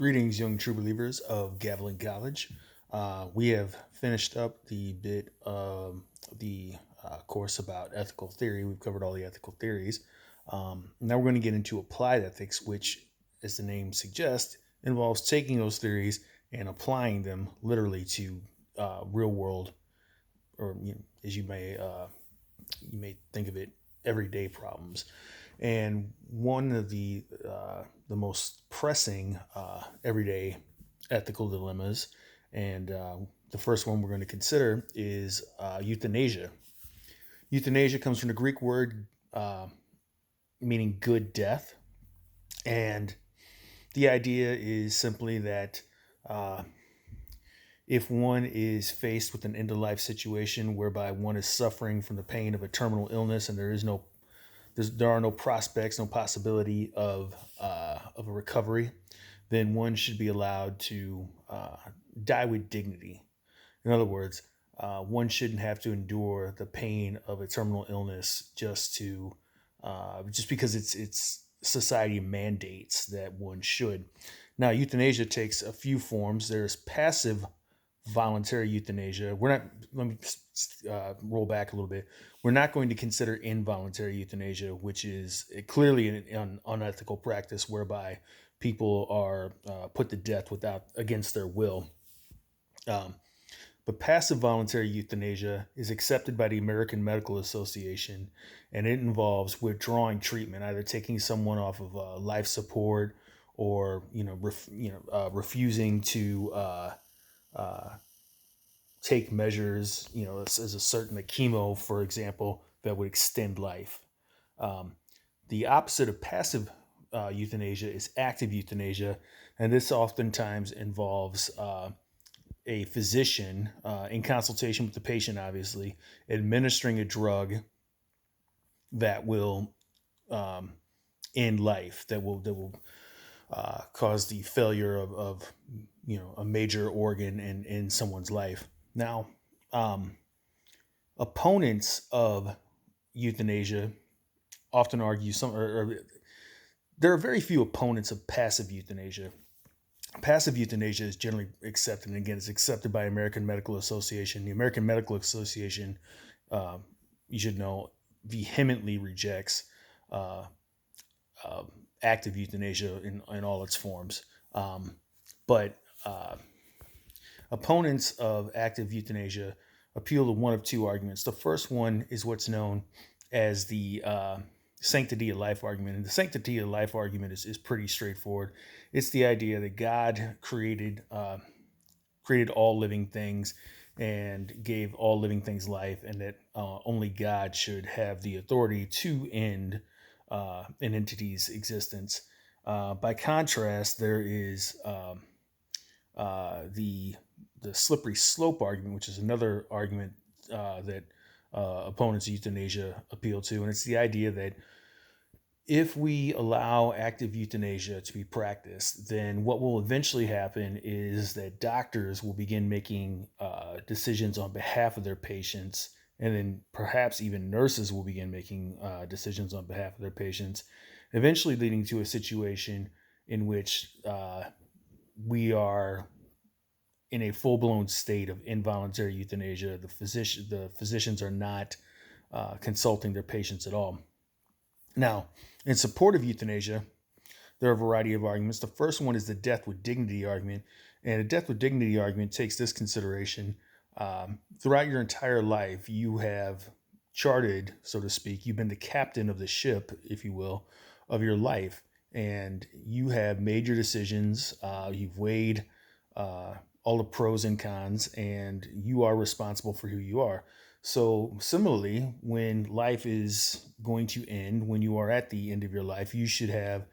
Greetings, young true believers of Gavilan College. We have finished up the bit of the course about ethical theory. We've covered all the ethical theories. Now we're going to get into applied ethics, which, as the name suggests, involves taking those theories and applying them literally to real world, or as you may think of it, everyday problems. And one of the most pressing everyday ethical dilemmas, and the first one we're going to consider is euthanasia. Euthanasia comes from the Greek word meaning good death, and the idea is simply that uh, if one is faced with an end of life situation whereby one is suffering from the pain of a terminal illness and there are no prospects, no possibility of a recovery, then one should be allowed to die with dignity. In other words, one shouldn't have to endure the pain of a terminal illness just because it's society mandates that one should. Now, euthanasia takes a few forms. There's passive voluntary euthanasia. We're not. Let me roll back a little bit. We're not going to consider involuntary euthanasia, which is clearly an unethical practice whereby people are put to death without against their will. Um, but passive voluntary euthanasia is accepted by the American Medical Association, and it involves withdrawing treatment, either taking someone off of life support or refusing to take measures, as a certain chemo, for example, that would extend life. Um, the opposite of passive euthanasia is active euthanasia, and this oftentimes involves a physician, in consultation with the patient, obviously, administering a drug that will um, end life, that will cause the failure of a major organ in someone's life. Now, um, opponents of euthanasia often argue or there are very few opponents of passive euthanasia. Passive euthanasia is generally accepted, and again, it's accepted by American Medical Association. The American Medical Association, uh, you should know, vehemently rejects uh, uh, active euthanasia in all its forms. But opponents of active euthanasia appeal to one of two arguments. The first one is what's known as the sanctity of life argument. And the sanctity of life argument is pretty straightforward. It's the idea that God created all living things and gave all living things life, and that only God should have the authority to end an entity's existence. By contrast, there is the slippery slope argument, which is another argument that opponents of euthanasia appeal to, and it's the idea that if we allow active euthanasia to be practiced, then what will eventually happen is that doctors will begin making decisions on behalf of their patients, and then perhaps even nurses will begin making decisions on behalf of their patients, eventually leading to a situation in which we are in a full blown state of involuntary euthanasia. The physicians are not consulting their patients at all. Now, in support of euthanasia, there are a variety of arguments. The first one is the death with dignity argument. And a death with dignity argument takes this consideration. Throughout your entire life, you have charted, so to speak, you've been the captain of the ship, if you will, of your life. And you have made your decisions. You've weighed all the pros and cons, and you are responsible for who you are. So, similarly, when life is going to end, when you are at the end of your life, you should have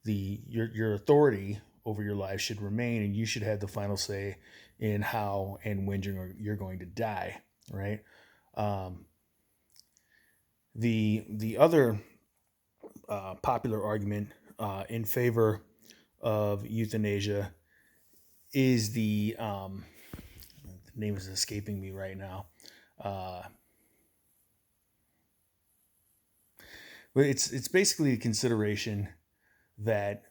your authority over your life should remain, and you should have the final say in how and when you're going to die, right? Um, the other popular argument in favor of euthanasia is the name is escaping me right now. Uh, but it's basically a consideration that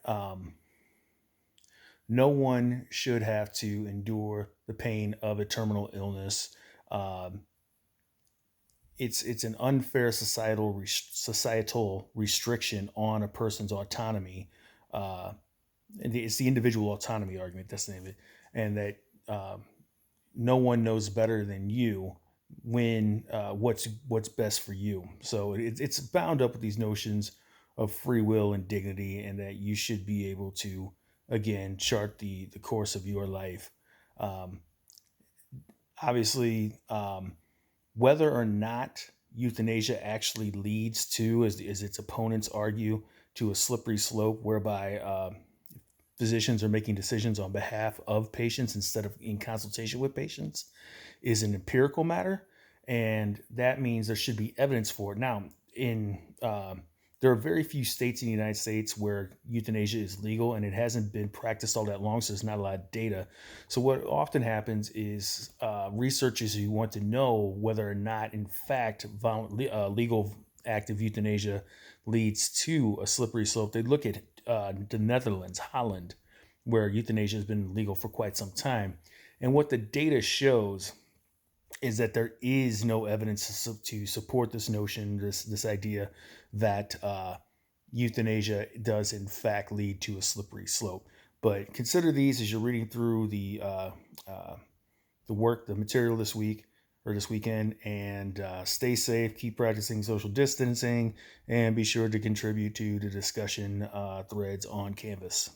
No one should have to endure the pain of a terminal illness. Um, it's an unfair societal restriction on a person's autonomy. Uh, and it's the individual autonomy argument. That's the name of it, and that no one knows better than you when what's best for you. So it's bound up with these notions of free will and dignity, and that you should be able to again chart the course of your life. Um, Obviously, whether or not euthanasia actually leads to, as its opponents argue, to a slippery slope whereby physicians are making decisions on behalf of patients instead of in consultation with patients, is an empirical matter, and that means there should be evidence for it. Now, in there are very few states in the United States where euthanasia is legal, and it hasn't been practiced all that long, so there's not a lot of data. So what often happens is researchers who want to know whether or not, in fact, legal active euthanasia leads to a slippery slope, they look at the Netherlands, Holland, where euthanasia has been legal for quite some time. And what the data shows is that there is no evidence to support this notion, this idea that euthanasia does in fact lead to a slippery slope. But consider these as you're reading through the work, the material this week or this weekend, and stay safe, keep practicing social distancing, and be sure to contribute to the discussion threads on Canvas.